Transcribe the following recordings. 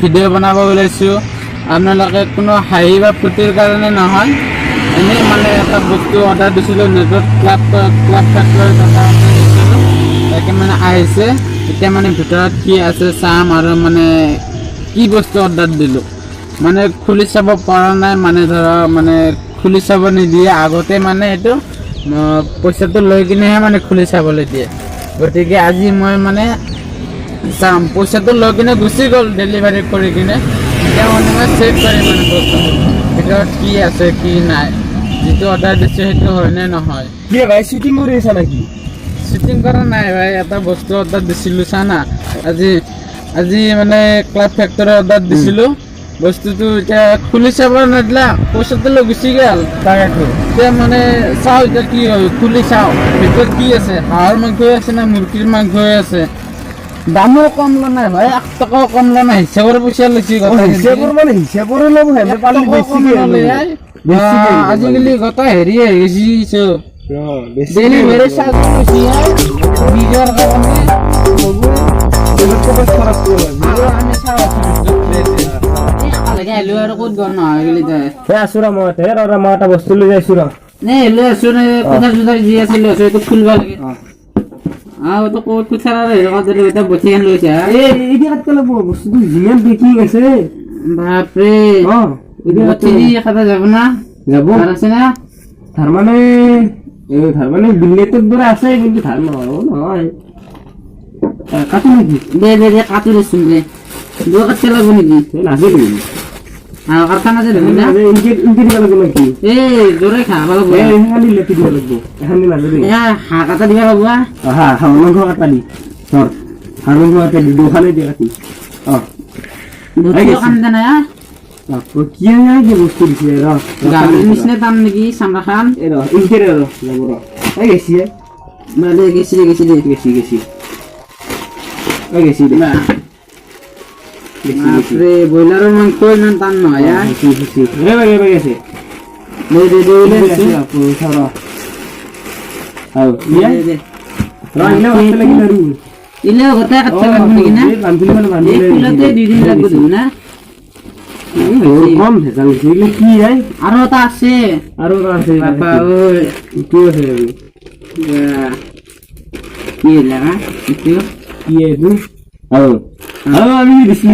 Video' বনাব ওলাইছোঁ। আপোনালোকে কোনো হাঁহি বা ফূৰ্তিৰ কাৰণে নহয়, এনেই মানে এটা বস্তু অৰ্ডাৰ দিছিলোঁ নেটত, ক্লাব ফেক্টৰী দিছিলোঁ, তাকে মানে আহিছে। এতিয়া মানে ভিতৰত কি আছে চাম আৰু মানে কি বস্তু অৰ্ডাৰ দিলোঁ মানে খুলি চাব পৰা নাই, মানে ধৰক মানে খুলি চাব নিদিয়ে আগতে, মানে এইটো পইচাটো লৈ কিনেহে মানে খুলি চাবলৈ দিয়ে। গতিকে আজি মই মানে চাম, পইচাটো লৈ কিনে গুচি গ'ল ডেলিভাৰী কৰি কিনে, এতিয়া মানে মই চেক কৰিম মানে বস্তুটো ভিতৰত কি আছে কি নাই, যিটো অৰ্ডাৰ দিছোঁ সেইটো হয়নে নহয়। কি ভাই শ্বুটিং কৰি আছা নেকি? শ্বুটিং কৰা নাই ভাই, এটা বস্তু অৰ্ডাৰ দিছিলোঁ চানা, আজি মানে ক্লাব ফেক্টৰী অৰ্ডাৰ দিছিলোঁ। বস্তুটো এতিয়া খুলি চাব নিদিলা, পইচাটো লৈ গুচি গ'ল। তাকেতো এতিয়া মানে চাওঁ এতিয়া কি হয়, খুলি চাওঁ ভিতৰত কি আছে, হাঁহৰ মাংসই আছে না মুৰ্গীৰ মাংসই আছে। দামো কম লোৱা নাই ভাই, 8 টকাও কম লোৱা নাই, হিচাপৰ পইচা লৈছে। হিচাপৰ মানে হিচাপৰে ল'ব, হেঁতে পালি বেছিকে আজিকালি গোটেই হেৰি হৈ গৈছে ডেলিভাৰী চাৰ্জ লৈছে নিজৰ কাৰণে। আৰু ক'ত গ'ল নহয় আছো ৰ মই এটা বস্তু লৈ যাইছো ৰ লৈ আছো কোঠাৰ চোঠাৰ যি আছিল এইটো খুলিব লাগে। তো ক'ত কোঠাৰ এটা বঠি খান লৈছে বস্তুটো যিমান দেখি আছে বাপৰে বঠি খাটা যাব না, যাব আছে না তাৰ মানে বিলেটৰ দৰে আছে, কিন্তু ধাৰ নহয় কাটো নেকি? দে কাটি লৈছো দে দুৱা কাটিব লাগিব নেকি? নাজিবি কাৰখানা যে ধৰি না ইনকে দিব লাগিব নেকি? জোৰে খাব লাগিব, এখানি লেপি দিব লাগিব, এখানি নাজিবি হাঁহ কাটা দিব লাগিব। হাঁহ মাংস কাটা দি ধৰ, হাঁহ মাংস কাটা দি দুখানে দি কাটি কান্দে না কি বস্তু দিছে গাড়ীৰ নিচিনা দাম নেকি চামৰা খান? ইনকে যাব গেছি গেছি বাপৰে ব্ৰইলাৰৰ মাংস ইমান টান নহয়। ইলেও গোটেই কাটিব লাগিব নেকি না? ফুলতে 2 দিন লাগিব ধুব না? আৰু এটা আছে বাপা ঐ কি আছে কি লাগা কি এইটো আমি দিছিলো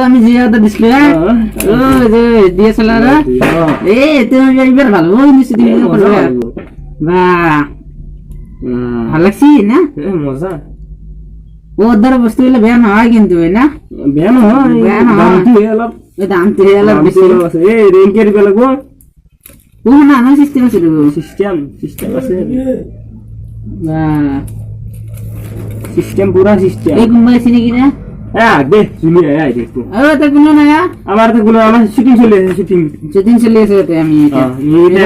আমি যে এটা দিছিলো DSLR এইবাৰ ভাল ভাল লাগছি না? মজা ওদের বস্তু গুলো বেয়া নহয় কিন্তু না, বেয়া নহয় অলপ দামটো অলপ বেছি ৰেংকেৰ দিব লাগিব। না চিষ্টেম আছে চিষ্টেম আছে সিস্টেম পুরা সিস্টেম এই কোনবাই চিনি কি না দে শুনি আয় দেখো তা কোনো না আমার তো কোনো আমার শুটিং চলে আছে শুটিং চলে আছে তে আমি এটা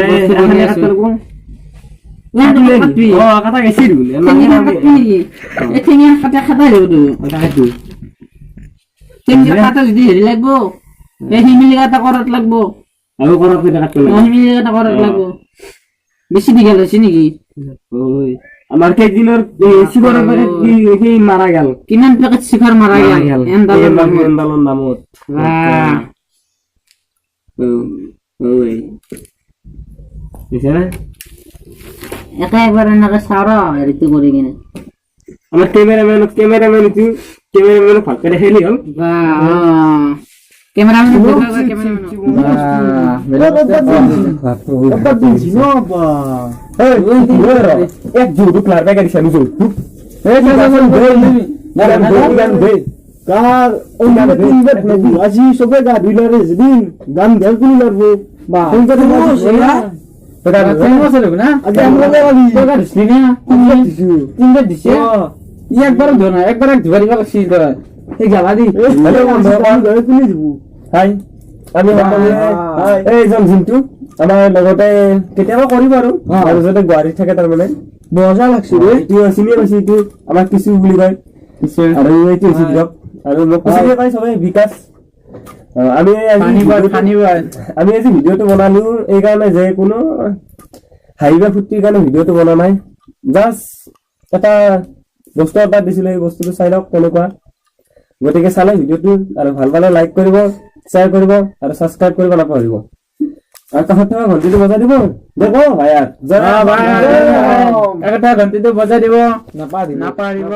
কথা গেছি বলে এখানে খাতা খাতা হলো কাটো তিন খাতা যদি হেৰি লাগবো এই হিমিলি খাতা কৰাত লাগবো আৰু কৰাত কাটতে লাগবো হিমিলি খাতা কৰাত লাগবো বেছি দিগল হৈছে নেকি? ওই আমাৰ কেজিনৰ শিখৰৰ পৰে কি মাৰা গেল কিমান পেকেট শিখৰ মারা গেল এন্দালন নামত ওই বুঝছ একবার নাকে সারা এরিতে করে কিনে আমার ক্যামেরাম্যান ফাঁক করে হেলি হল ক্যামেরাম্যান এক জোড়ু ক্লার গাড়ি সামনে জোড়ু কার আজি সবে গা ধুইলারে যেদিন গান বেল কুলি লাগবো বা একবার ধোনা একবার ধরি জ্বালা দি এই জিন্তু আমাৰ লগতে কেতিয়াবা কৰিব আৰু যদি গুৱাহাটীত থাকে তাৰ মানে মজা লাগছে চিনি পাইছে এইটো আমাক কিছু বুলি কয় আৰু এইটো আৰু মোক চিনি পাই চবে বিকাশ। আমি আজি ভিডিঅ'টো বনালো এই কাৰণে যে কোনো হাঁহিবা ফূৰ্তিৰ কাৰণে ভিডিঅ'টো বনা নাই, জাষ্ট এটা বস্তু অৰ্ডাৰ দিছিলো, এই বস্তুটো চাই লওক কেনেকুৱা গতিকে চালে ভিডিঅ'টো আৰু ভাল পালে লাইক কৰিব, শ্বেয়াৰ কৰিব আৰু ছাবস্ক্ৰাইব কৰিব নাপাহৰিব। আৰু কাষত থকা ঘণ্টিটো বজাই দিব দেখো ভাইয়া এটা ঘণ্টিটো বজাই দিব নাপাহৰিব।